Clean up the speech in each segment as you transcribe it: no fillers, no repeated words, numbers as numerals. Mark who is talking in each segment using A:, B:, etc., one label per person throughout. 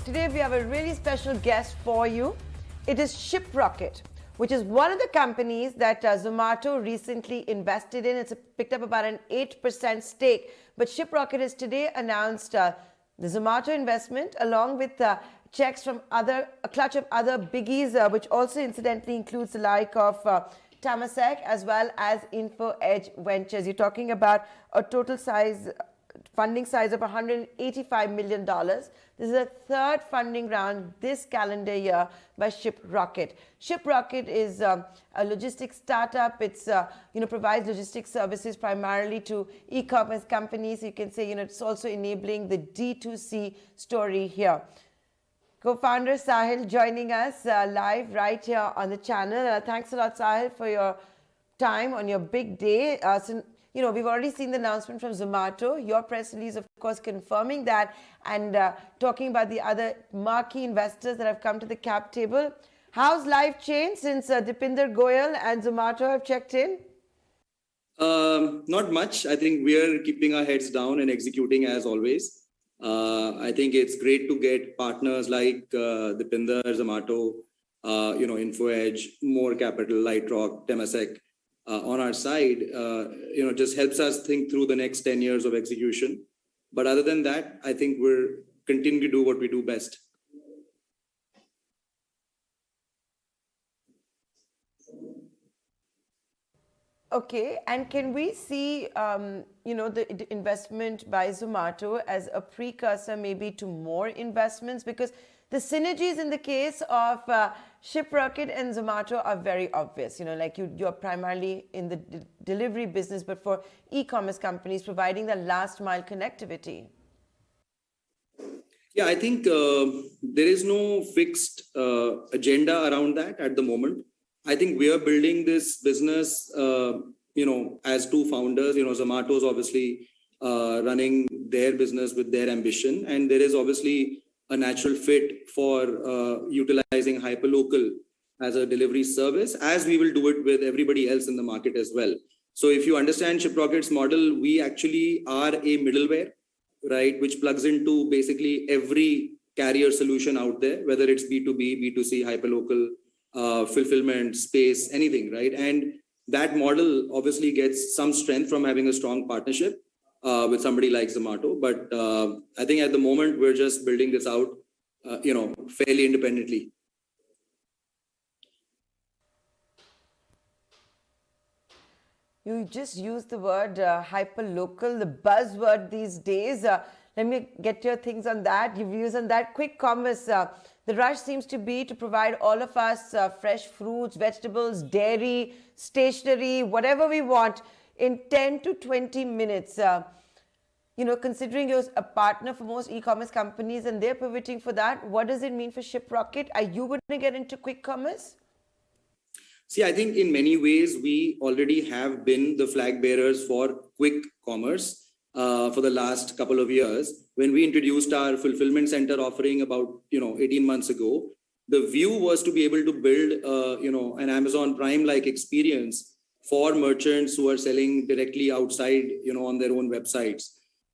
A: Today we have a really special guest for you. It is Shiprocket, which is one of the companies that Zomato recently invested in. It's picked up about an 8% stake. But Shiprocket has today announced the Zomato investment along with checks from a clutch of other biggies, which also incidentally includes the like of Temasek as well as InfoEdge Ventures. You're talking about a total funding size of $185 million. This is the third funding round this calendar year by Shiprocket. Shiprocket is a logistics startup. It's provides logistics services primarily to e-commerce companies. You can say it's also enabling the D2C story here. Co-founder Sahil joining us live right here on the channel. Thanks a lot, Sahil, for your time on your big day. We've already seen the announcement from Zomato. Your press release, of course, confirming that and talking about the other marquee investors that have come to the cap table. How's life changed since Deepinder Goyal and Zomato have checked in?
B: Not much. I think we are keeping our heads down and executing as always. I think it's great to get partners like Deepinder, Zomato, InfoEdge, more capital, Lightrock, Temasek on our side. Just helps us think through the next 10 years of execution. But other than that, I think we're continuing to do what we do best.
A: Okay, and can we see, the investment by Zomato as a precursor maybe to more investments? Because the synergies in the case of Shiprocket and Zomato are very obvious. You're primarily in the delivery business, but for e-commerce companies providing the last mile connectivity.
B: Yeah, I think there is no fixed agenda around that at the moment. I think we are building this business, as two founders. Zomato is obviously running their business with their ambition, and there is obviously a natural fit for utilizing hyperlocal as a delivery service, as we will do it with everybody else in the market as well. So if you understand Shiprocket's model, we actually are a middleware, right, which plugs into basically every carrier solution out there, whether it's B2B, B2C, hyperlocal, fulfillment, space, anything, right? And that model obviously gets some strength from having a strong partnership with somebody like Zomato. But I think at the moment, we're just building this out, fairly independently.
A: You just used the word hyperlocal, the buzzword these days. Let me get your things on that. Your views on that. Quick commerce. The rush seems to be to provide all of us fresh fruits, vegetables, dairy, stationery, whatever we want in 10 to 20 minutes. Considering you're a partner for most e-commerce companies and they're pivoting for that, what does it mean for Shiprocket? Are you going to get into quick commerce?
B: See, I think in many ways, we already have been the flag bearers for quick commerce for the last couple of years. When we introduced our fulfillment center offering about 18 months ago, the view was to be able to build an Amazon Prime-like experience for merchants who are selling directly outside on their own websites.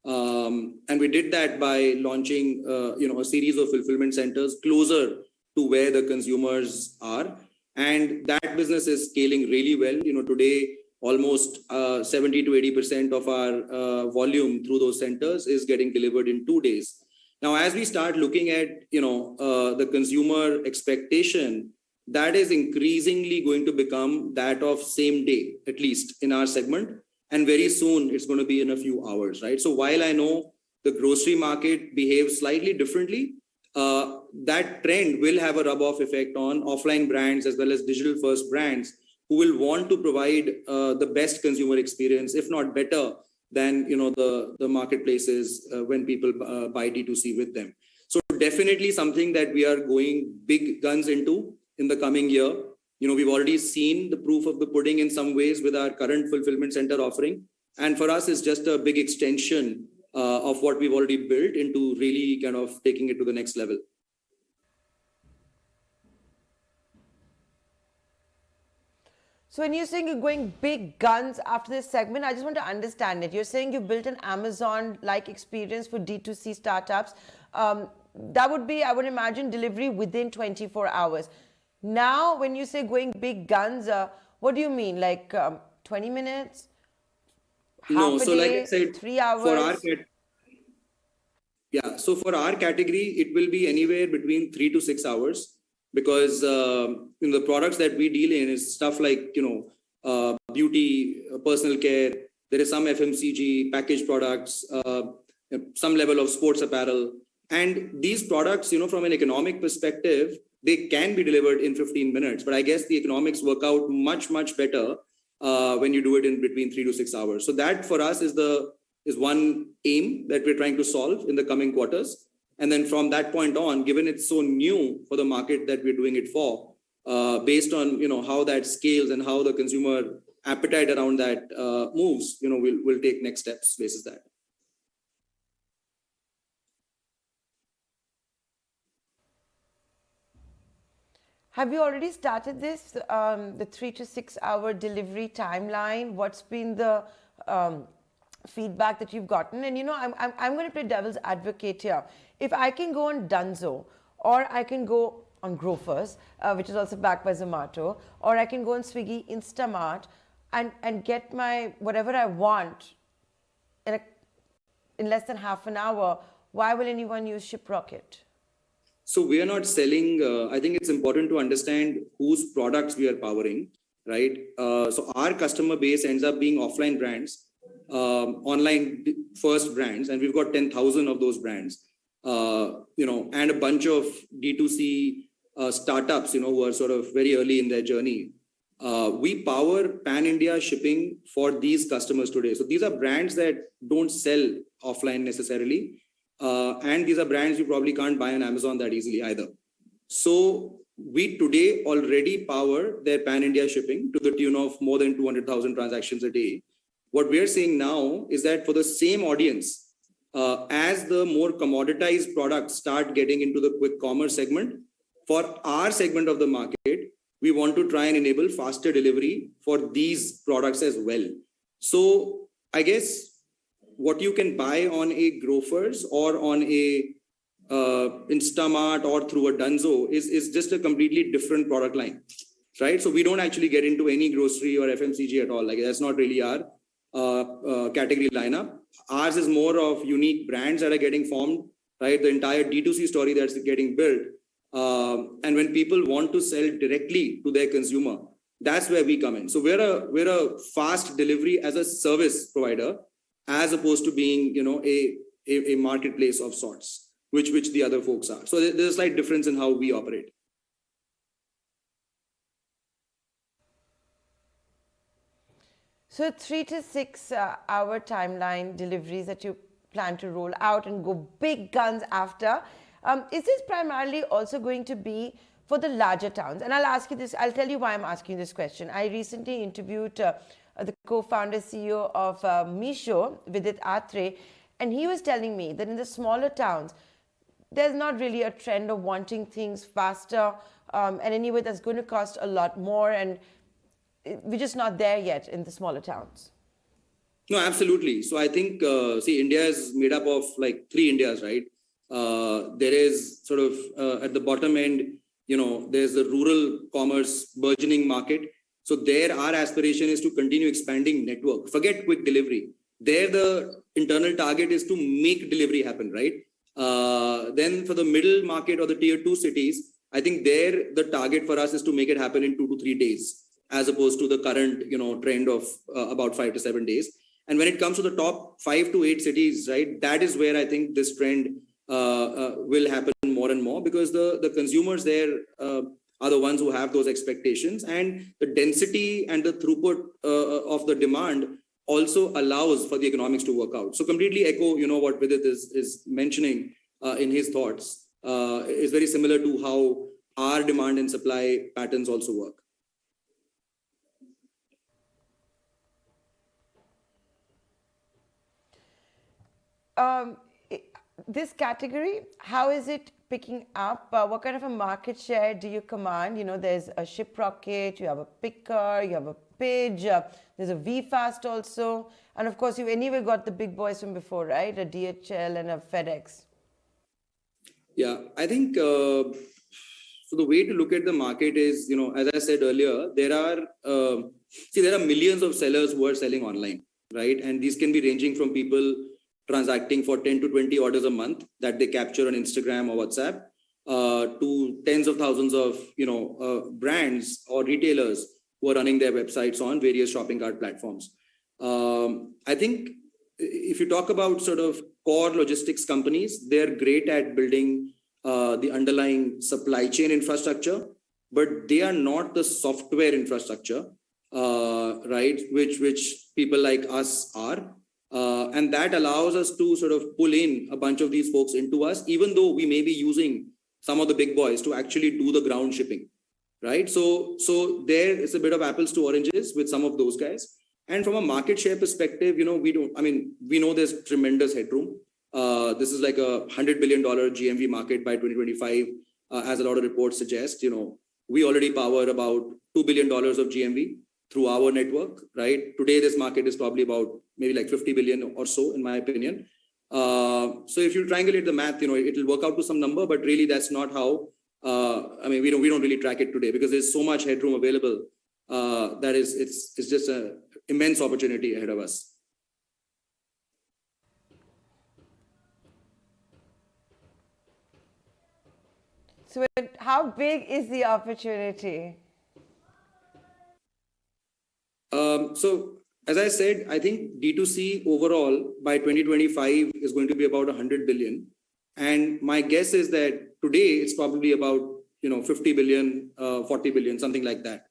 B: And we did that by launching a series of fulfillment centers closer to where the consumers are. And that business is scaling really well. Today, almost 70 to 80% of our volume through those centers is getting delivered in 2 days. Now, as we start looking at, the consumer expectation, that is increasingly going to become that of same day, at least in our segment. And very soon, it's going to be in a few hours, right? So while I know the grocery market behaves slightly differently, that trend will have a rub-off effect on offline brands as well as digital-first brands who will want to provide the best consumer experience, if not better than the marketplaces when people buy D2C with them. So definitely something that we are going big guns into in the coming year. We've already seen the proof of the pudding in some ways with our current fulfillment center offering. And for us, it's just a big extension of what we've already built into really kind of taking it to the next level.
A: So when you're saying you're going big guns after this segment, I just want to understand it. You're saying you built an Amazon-like experience for D2C startups. that would be, I would imagine, delivery within 24 hours. Now, when you say going big guns, what do you mean? Like 20 minutes?
B: No,
A: Half a
B: so like I
A: day?
B: said,
A: 3
B: for our
A: hours?
B: yeah, so for our category, it will be anywhere between 3 to 6 hours because the products that we deal in is stuff like beauty, personal care. There is some FMCG, packaged products, some level of sports apparel, and these products, from an economic perspective, they can be delivered in 15 minutes. But I guess the economics work out much better when you do it in between 3 to 6 hours. So that for us is one aim that we're trying to solve in the coming quarters. And then from that point on, given it's so new for the market that we're doing it for, based on how that scales and how the consumer appetite around that moves, we'll take next steps basis that.
A: Have you already started this, the 3 to 6 hour delivery timeline? What's been the feedback that you've gotten? And I'm going to play devil's advocate here. If I can go on Dunzo, or I can go on Grofers, which is also backed by Zomato, or I can go on Swiggy, Instamart, and get my whatever I want in less than half an hour, why will anyone use Shiprocket?
B: So we are not selling, I think it's important to understand whose products we are powering, right? So our customer base ends up being offline brands, online first brands, and we've got 10,000 of those brands, and a bunch of D2C startups, who are sort of very early in their journey. We power pan-India shipping for these customers today. So these are brands that don't sell offline necessarily. And these are brands you probably can't buy on Amazon that easily either. So we today already power their pan-India shipping to the tune of more than 200,000 transactions a day. What we're seeing now is that for the same audience, as the more commoditized products start getting into the quick commerce segment, for our segment of the market, we want to try and enable faster delivery for these products as well. So I guess what you can buy on a Grofers or on a Instamart or through a Dunzo is just a completely different product line, right? So we don't actually get into any grocery or FMCG at all. Like that's not really our category lineup. Ours is more of unique brands that are getting formed, right? The entire D2C story that's getting built. And when people want to sell directly to their consumer, that's where we come in. So we're a fast delivery as a service provider, as opposed to being, a marketplace of sorts, which the other folks are. So there's a slight difference in how we operate.
A: So 3 to 6 hour timeline deliveries that you plan to roll out and go big guns after. Is this primarily also going to be for the larger towns? And I'll ask you this, I'll tell you why I'm asking this question. I recently interviewed the co-founder CEO of Meesho, Vidit Atre, and he was telling me that in the smaller towns, there's not really a trend of wanting things faster, and anyway, that's going to cost a lot more, and we're just not there yet in the smaller towns.
B: No, absolutely. So I think, India is made up of like 3 Indias, right? There is sort of at the bottom end, there's the rural commerce burgeoning market. So there, our aspiration is to continue expanding network. Forget quick delivery. There, the internal target is to make delivery happen, right? Then for the middle market or the tier 2 cities, I think there, the target for us is to make it happen in 2 to 3 days, as opposed to the current, trend of about 5 to 7 days. And when it comes to the top 5 to 8 cities, right, that is where I think this trend will happen more and more, because the consumers there are the ones who have those expectations, and the density and the throughput of the demand also allows for the economics to work out. So completely echo, what Vidit is mentioning in his thoughts, is very similar to how our demand and supply patterns also work.
A: This category, how is it picking up? What kind of a market share do you command? There's a Shiprocket, you have a Picker, you have a Pidge, there's a VFast also. And of course, you've anyway got the big boys from before, right? A DHL and a FedEx.
B: Yeah, I think so. The way to look at the market is, as I said earlier, there are millions of sellers who are selling online, right? And these can be ranging from people transacting for 10 to 20 orders a month that they capture on Instagram or WhatsApp, to tens of thousands of brands or retailers who are running their websites on various shopping cart platforms. I think if you talk about sort of core logistics companies, they're great at building the underlying supply chain infrastructure, but they are not the software infrastructure, right? Which people like us are. And that allows us to sort of pull in a bunch of these folks into us, even though we may be using some of the big boys to actually do the ground shipping, right? So there is a bit of apples to oranges with some of those guys. And from a market share perspective, we know there's tremendous headroom. This is like a $100 billion GMV market by 2025, as a lot of reports suggest. We already power about $2 billion of GMV through our network, right? Today, this market is probably about maybe like 50 billion or so, in my opinion. So if you triangulate the math, it'll work out to some number, but really that's not how, we don't really track it today because there's so much headroom available. That is, it's just an immense opportunity ahead of us.
A: So how big is the opportunity?
B: So as I said, I think D2C overall by 2025 is going to be about 100 billion. And my guess is that today it's probably about 50 billion, 40 billion, something like that,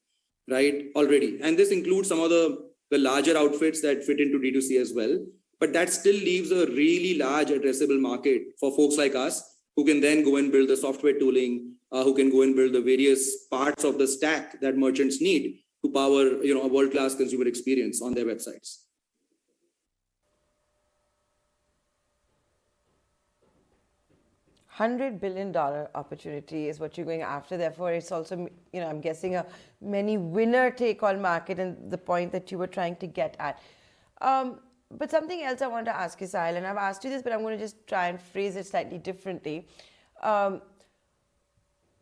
B: right? Already. And this includes some of the larger outfits that fit into D2C as well. But that still leaves a really large addressable market for folks like us who can then go and build the software tooling, who can go and build the various parts of the stack that merchants need to power a world-class consumer experience on their websites.
A: $100 billion opportunity is what you're going after. Therefore, it's also, I'm guessing a many winner-take-all market, and the point that you were trying to get at. But something else I want to ask you, Sahil, and I've asked you this, but I'm going to just try and phrase it slightly differently.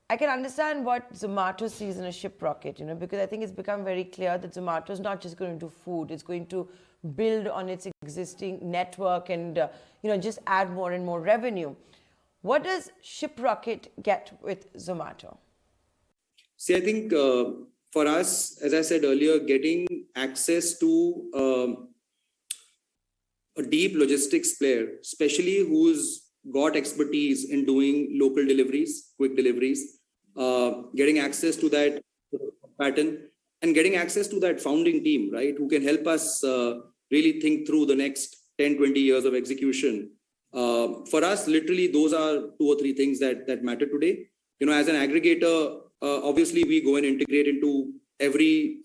A: I can understand what Zomato sees in a Shiprocket, because I think it's become very clear that Zomato is not just going to do food, it's going to build on its existing network and, just add more and more revenue. What does Shiprocket get with Zomato?
B: See, I think for us, as I said earlier, getting access to a deep logistics player, especially who's got expertise in doing local deliveries, quick deliveries, getting access to that pattern and getting access to that founding team, right, who can help us really think through the next 10, 20 years of execution. For us, literally, those are 2 or 3 things that matter today. As an aggregator, obviously, we go and integrate into every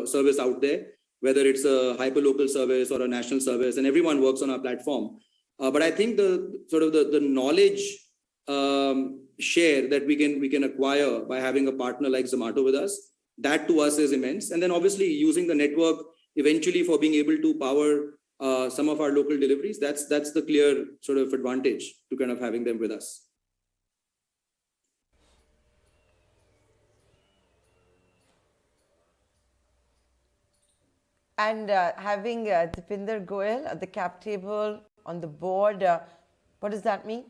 B: service out there, whether it's a hyperlocal service or a national service, and everyone works on our platform. But I think the knowledge share that we can acquire by having a partner like Zomato with us, that to us is immense. And then obviously using the network eventually for being able to power some of our local deliveries, that's the clear sort of advantage to kind of having them with us.
A: And having Deepinder Goyal at the cap table on the board, what does that mean?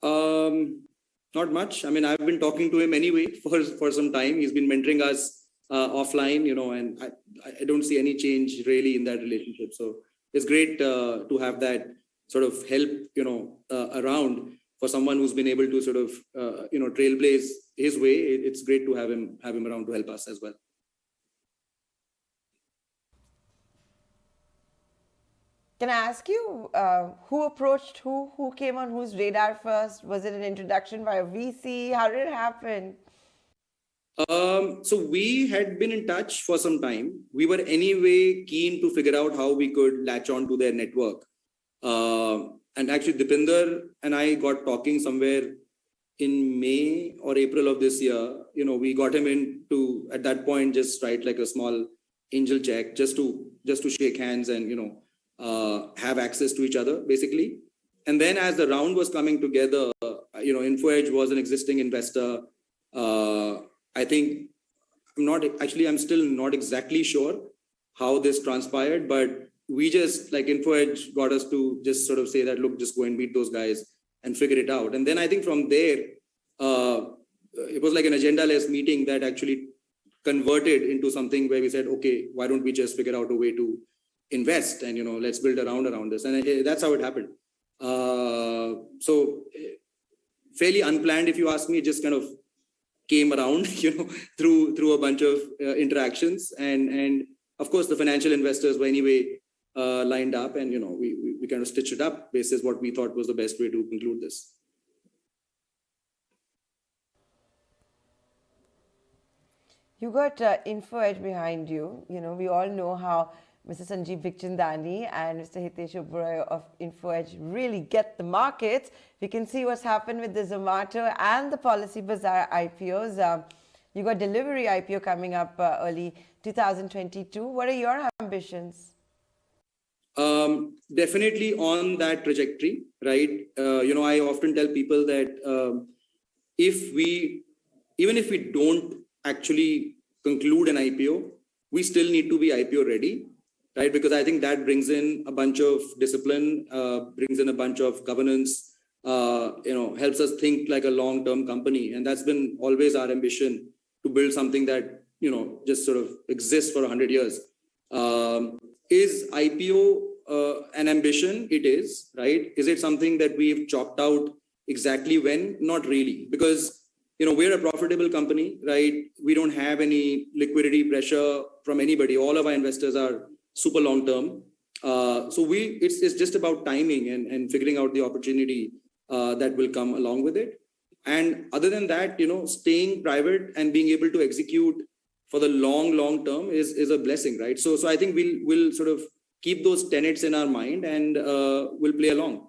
B: Not much. I've been talking to him anyway for some time. He's been mentoring us offline, and I don't see any change really in that relationship. So it's great to have that sort of help, around for someone who's been able to sort of, trailblaze his way. It's great to have him around to help us as well.
A: Can I ask you who approached who came on whose radar first? Was it an introduction by a VC? How did it happen?
B: So we had been in touch for some time. We were anyway keen to figure out how we could latch on to their network. And actually Deepinder and I got talking somewhere in May or April of this year. We got him in to, at that point, just write like a small angel check just to shake hands and, have access to each other, basically. And then as the round was coming together, InfoEdge was an existing investor. I think I'm still not exactly sure how this transpired, but we just, like, InfoEdge got us to just sort of say that, look, just go and meet those guys and figure it out. And then I think from there, it was like an agenda-less meeting that actually converted into something where we said, okay, why don't we just figure out a way to invest and, let's build around this. And that's how it happened. So fairly unplanned, if you ask me, it just kind of came around, through a bunch of interactions. And of course, the financial investors were anyway lined up, and, we kind of stitched it up based on what we thought was the best way to conclude this.
A: You got InfoEdge behind you. We all know how Mr. Sanjeev Bikhchandani and Mr. Hitesh Oberoi of InfoEdge really get the markets. We can see what's happened with the Zomato and the Policy Bazaar IPOs. You got delivery IPO coming up early 2022. What are your ambitions?
B: Definitely on that trajectory, right? I often tell people that even if we don't actually conclude an IPO, we still need to be IPO ready, right? Because I think that brings in a bunch of discipline, brings in a bunch of governance, helps us think like a long-term company. And that's been always our ambition, to build something that, just sort of exists for 100 years. Is IPO an ambition? It is, right? Is it something that we've chalked out exactly when? Not really, because we're a profitable company, right? We don't have any liquidity pressure from anybody. All of our investors are super long term. So it's just about timing and figuring out the opportunity that will come along with it. And other than that, staying private and being able to execute for the long term is a blessing, right? So I think we'll sort of keep those tenets in our mind, and we'll play along.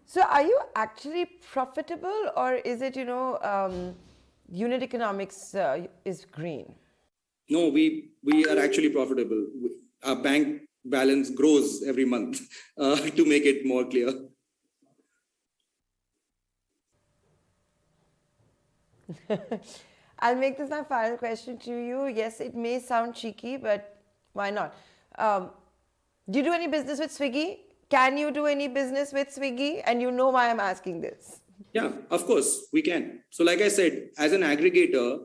A: So are you actually profitable, or is it, unit economics is green?
B: No, we are actually profitable. Our bank balance grows every month, to make it more clear.
A: I'll make this my final question to you. Yes, it may sound cheeky, but why not? Do you do any business with Swiggy? Can you do any business with Swiggy? And you know why I'm asking this.
B: Yeah, of course, we can. So like I said, as an aggregator,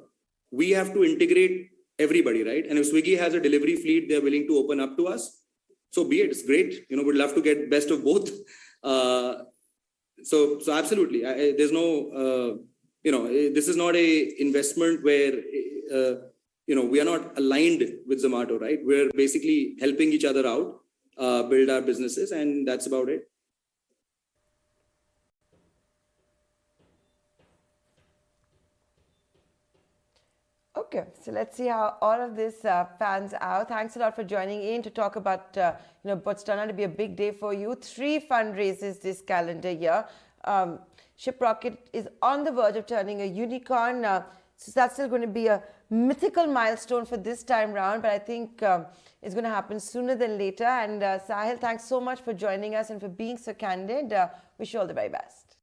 B: we have to integrate everybody, right? And if Swiggy has a delivery fleet they're willing to open up to us, so be it. It's great. We'd love to get best of both. So absolutely. There's no, this is not a investment where, we are not aligned with Zomato, right? We're basically helping each other out, build our businesses, and that's about it.
A: Okay, so let's see how all of this pans out. Thanks a lot for joining in to talk about what's turned out to be a big day for you. 3 fundraisers this calendar year. Shiprocket is on the verge of turning a unicorn. So that's still going to be a mythical milestone for this time round, but I think it's going to happen sooner than later. And Sahil, thanks so much for joining us and for being so candid. Wish you all the very best.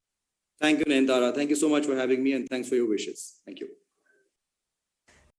B: Thank you, Nayantara. Thank you so much for having me, and thanks for your wishes. Thank you.